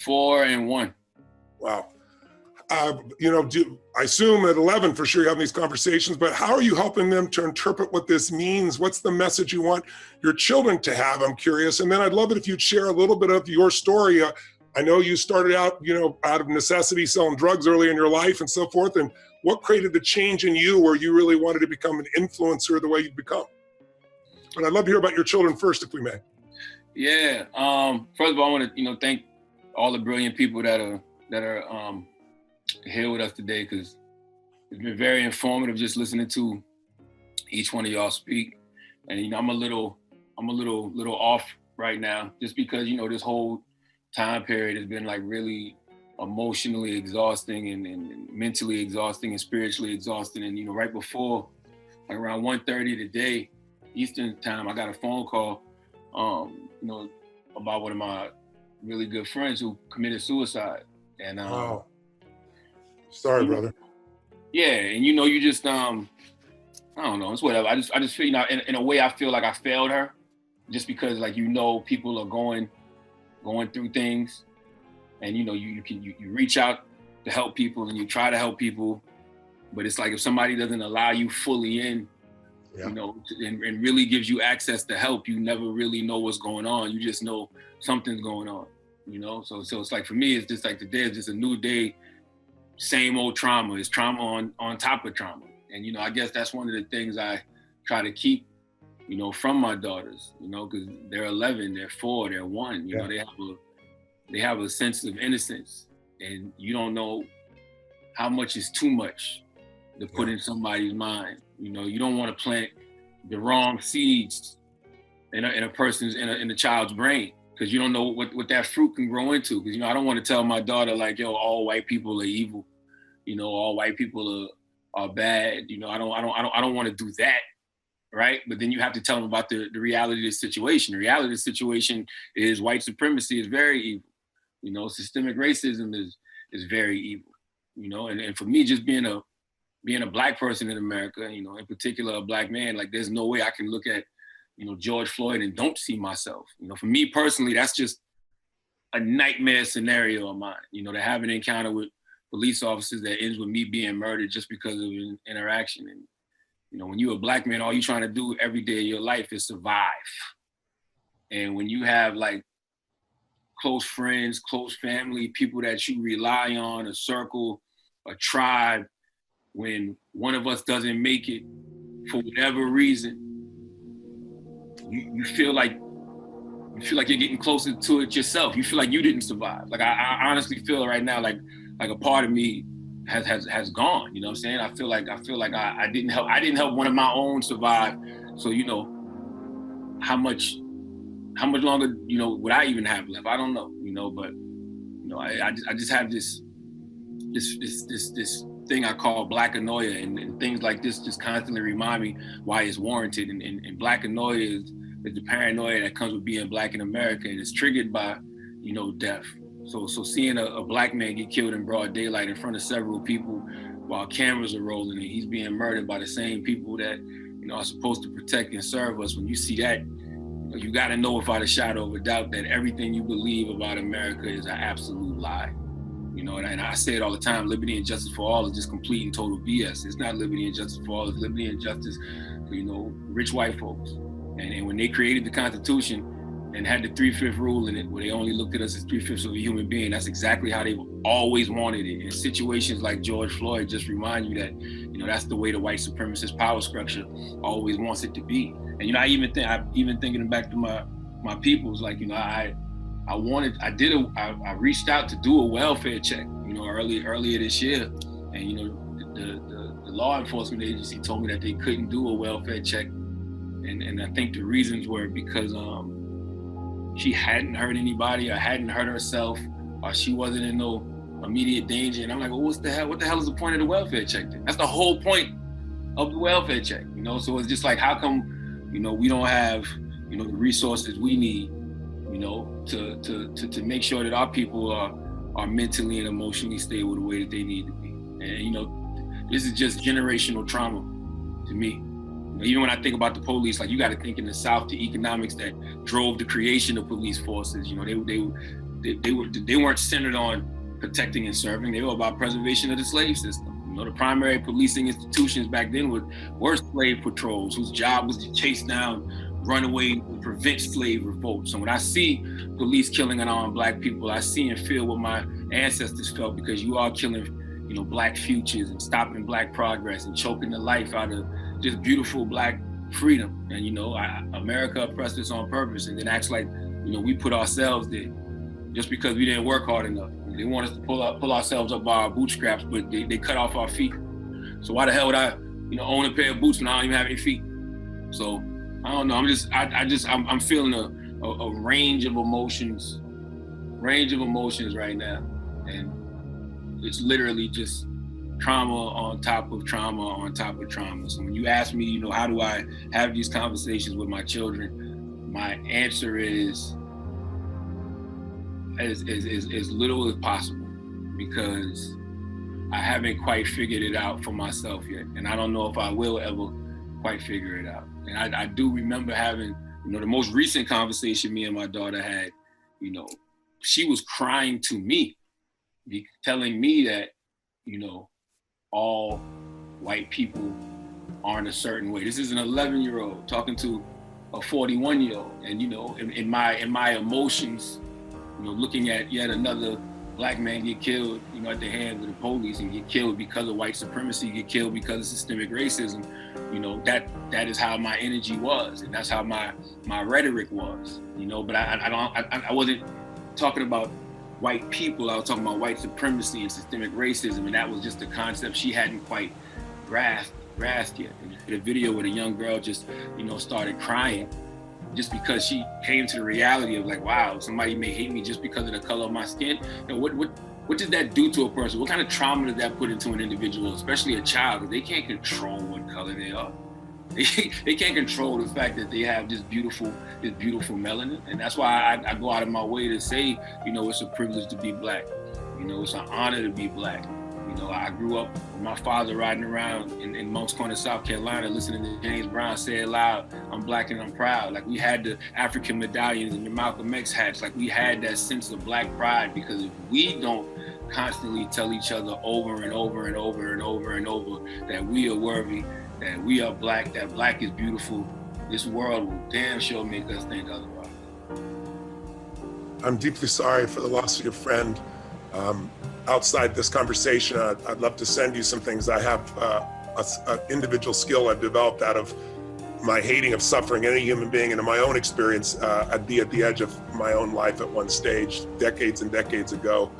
4 and 1. Wow. I assume at 11 for sure you have these conversations, but how are you helping them to interpret what this means? What's the message you want your children to have? I'm curious. And then I'd love it if you'd share a little bit of your story. I know you started out, out of necessity selling drugs early in your life and so forth. And what created the change in you where you really wanted to become an influencer the way you've become? But I'd love to hear about your children first, if we may. Yeah. First of all, I want to, thank all the brilliant people that are here with us today, because it's been very informative just listening to each one of y'all speak. And I'm a little off right now, just because this whole time period has been like really emotionally exhausting and mentally exhausting and spiritually exhausting. And right before, like around 1:30 today Eastern time, I got a phone call about one of my really good friends who committed suicide. And wow. Sorry, brother. Yeah, and you just I don't know, it's whatever. I just feel, in a way I feel like I failed her, just because people are going through things, and you reach out to help people and you try to help people, but it's like if somebody doesn't allow you fully in, and really gives you access to help, you never really know what's going on. You just know something's going on, So it's like, for me, it's just like today is just a new day. Same old trauma. It's trauma on top of trauma. And, I guess that's one of the things I try to keep, from my daughters, because they're 11, they're 4, they're 1, they have a sense of innocence, and you don't know how much is too much to put in somebody's mind. You don't want to plant the wrong seeds in a person's, in a child's brain, because you don't know what that fruit can grow into. Because, I don't want to tell my daughter all white people are evil. All white people are bad. I don't want to do that, right? But then you have to tell them about the reality of the situation. The reality of the situation is white supremacy is very evil. Systemic racism is very evil. And for me, just being a Black person in America, in particular a Black man, there's no way I can look at George Floyd and don't see myself. For me personally, that's just a nightmare scenario of mine. To have an encounter with police officers that ends with me being murdered just because of an interaction. And, when you're a Black man, all you're trying to do every day of your life is survive. And when you have close friends, close family, people that you rely on, a circle, a tribe, when one of us doesn't make it for whatever reason, you feel like you're getting closer to it yourself. You feel like you didn't survive. I honestly feel right now like a part of me has gone. You know what I'm saying? I feel like I didn't help one of my own survive. So how much longer would I even have left? I don't know. But I just have this thing I call Black Anoia, and things like this just constantly remind me why it's warranted. And Black Anoia is the paranoia that comes with being Black in America, and it's triggered by death. So seeing a Black man get killed in broad daylight in front of several people while cameras are rolling, and he's being murdered by the same people that are supposed to protect and serve us. When you see that, you got to know without a shadow of a doubt that everything you believe about America is an absolute lie. And I say it all the time, liberty and justice for all is just complete and total BS. It's not liberty and justice for all, it's liberty and justice for, rich white folks. And when they created the Constitution and had the 3/5 rule in it, where they only looked at us as 3/5 of a human being, that's exactly how they've always wanted it. And situations like George Floyd just remind you that, that's the way the white supremacist power structure always wants it to be. And, I even thinking back to my peoples, I reached out to do a welfare check, earlier this year. And, the law enforcement agency told me that they couldn't do a welfare check. And I think the reasons were because she hadn't hurt anybody, or hadn't hurt herself, or she wasn't in no immediate danger. And I'm like, well, what the hell is the point of the welfare check then? That's the whole point of the welfare check, So it's just like, how come, we don't have, the resources we need, to make sure that our people are mentally and emotionally stable the way that they need to be. And, this is just generational trauma to me. Even when I think about the police, you got to think in the South, the economics that drove the creation of police forces. they weren't centered on protecting and serving. They were about preservation of the slave system. You know, the primary policing institutions back then were slave patrols, whose job was to chase down runaways and prevent slave revolts. So when I see police killing unarmed Black people, I see and feel what my ancestors felt, because you are killing, you know, Black futures and stopping Black progress and choking the life out of just beautiful Black freedom. And, you know, America oppressed us on purpose, and then acts like, you know, we put ourselves there just because we didn't work hard enough. They want us to pull ourselves up by our bootstraps, but they cut off our feet. So why the hell would I, you know, own a pair of boots when I don't even have any feet? So I don't know. I'm feeling a range of emotions right now, and it's literally just trauma on top of trauma on top of trauma. So when you ask me, you know, how do I have these conversations with my children, my answer is as little as possible, because I haven't quite figured it out for myself yet, and I don't know if I will ever quite figure it out. And I do remember having, you know, the most recent conversation me and my daughter had. You know, she was crying to me, telling me that, you know, all white people aren't a certain way. This is an 11-year-old talking to a 41-year-old, and, you know, in my emotions, you know, looking at yet another Black man get killed, you know, at the hands of the police, and get killed because of white supremacy, get killed because of systemic racism. You know, that is how my energy was, and that's how my rhetoric was. You know, but I wasn't talking about white people. I was talking about white supremacy and systemic racism, and that was just a concept she hadn't quite grasped yet. And the video where the young girl just, you know, started crying, just because she came to the reality of like, wow, somebody may hate me just because of the color of my skin. And what does that do to a person? What kind of trauma does that put into an individual, especially a child? Because they can't control what color they are. They can't control the fact that they have this beautiful melanin. And that's why I go out of my way to say, you know, it's a privilege to be Black. You know, it's an honor to be Black. You know, I grew up with my father riding around in Moncks Corner, South Carolina, listening to James Brown say it loud, I'm Black and I'm proud. Like, we had the African medallions and the Malcolm X hats. Like, we had that sense of Black pride, because if we don't constantly tell each other over and over and over and over and over that we are worthy, that we are Black, that Black is beautiful, this world will damn sure make us think otherwise. I'm deeply sorry for the loss of your friend. Outside this conversation, I'd love to send you some things. I have an individual skill I've developed out of my hating of suffering any human being, and in my own experience, I'd be at the edge of my own life at one stage, decades and decades ago.